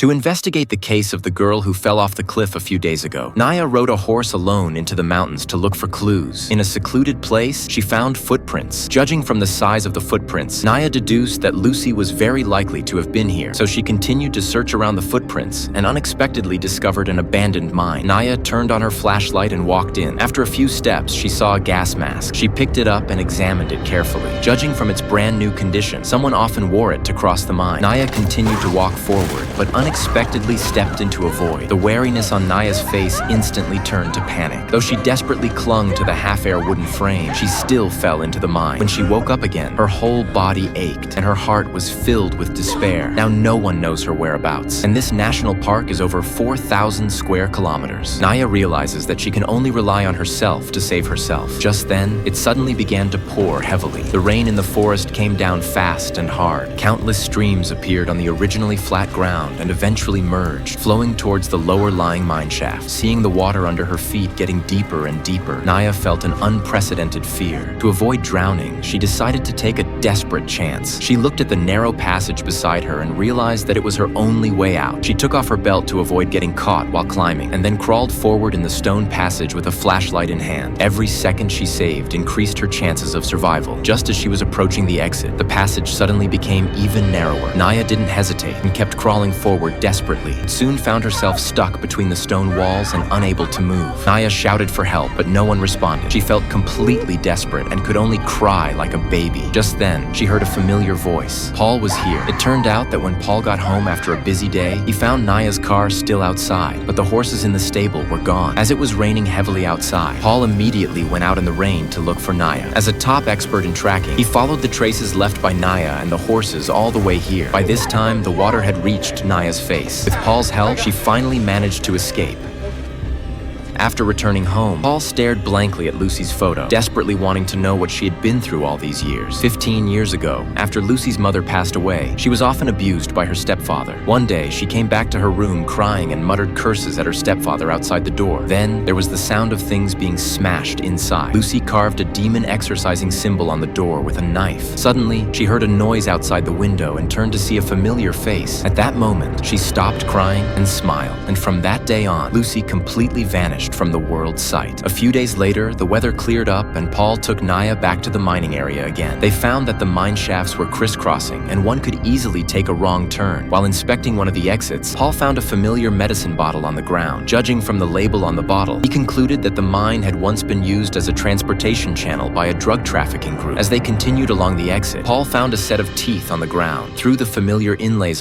To investigate the case of the girl who fell off the cliff a few days ago, Naya rode a horse alone into the mountains to look for clues. In a secluded place, she found footprints. Judging from the size of the footprints, Naya deduced that Lucy was very likely to have been here, so she continued to search around the footprints and unexpectedly discovered an abandoned mine. Naya turned on her flashlight and walked in. After a few steps, she saw a gas mask. She picked it up and examined it carefully. Judging from its brand new condition, someone often wore it to cross the mine. Naya continued to walk forward, but unexpectedly stepped into a void. The wariness on Naya's face instantly turned to panic. Though she desperately clung to the half-air wooden frame, she still fell into the mine. When she woke up again, her whole body ached and her heart was filled with despair. Now no one knows her whereabouts, and this national park is over 4,000 square kilometers. Naya realizes that she can only rely on herself to save herself. Just then, it suddenly began to pour heavily. The rain in the forest came down fast and hard. Countless streams appeared on the originally flat ground and eventually merged, flowing towards the lower-lying mine shaft. Seeing the water under her feet getting deeper and deeper, Naya felt an unprecedented fear. To avoid drowning, she decided to take a desperate chance. She looked at the narrow passage beside her and realized that it was her only way out. She took off her belt to avoid getting caught while climbing, and then crawled forward in the stone passage with a flashlight in hand. Every second she saved increased her chances of survival. Just as she was approaching the exit, the passage suddenly became even narrower. Naya didn't hesitate and kept crawling forward desperately. Soon found herself stuck between the stone walls and unable to move. Naya shouted for help, but no one responded. She felt completely desperate and could only cry like a baby. Just then, she heard a familiar voice. Paul was here. It turned out that when Paul got home after a busy day, he found Naya's car still outside, but the horses in the stable were gone. As it was raining heavily outside, Paul immediately went out in the rain to look for Naya. As a top expert in tracking, he followed the traces left by Naya and the horses all the way here. By this time, the water had reached Naya's face. With Paul's help, she finally managed to escape. After returning home, Paul stared blankly at Lucy's photo, desperately wanting to know what she had been through all these years. 15 years ago, after Lucy's mother passed away, she was often abused by her stepfather. One day, she came back to her room crying and muttered curses at her stepfather outside the door. Then, there was the sound of things being smashed inside. Lucy carved a demon exorcising symbol on the door with a knife. Suddenly, she heard a noise outside the window and turned to see a familiar face. At that moment, she stopped crying and smiled. And from that day on, Lucy completely vanished from the world's sight. A few days later, the weather cleared up and Paul took Naya back to the mining area again. They found that the mine shafts were crisscrossing and one could easily take a wrong turn. While inspecting one of the exits, Paul found a familiar medicine bottle on the ground. Judging from the label on the bottle, he concluded that the mine had once been used as a transportation channel by a drug trafficking group. As they continued along the exit, Paul found a set of teeth on the ground. Through the familiar inlays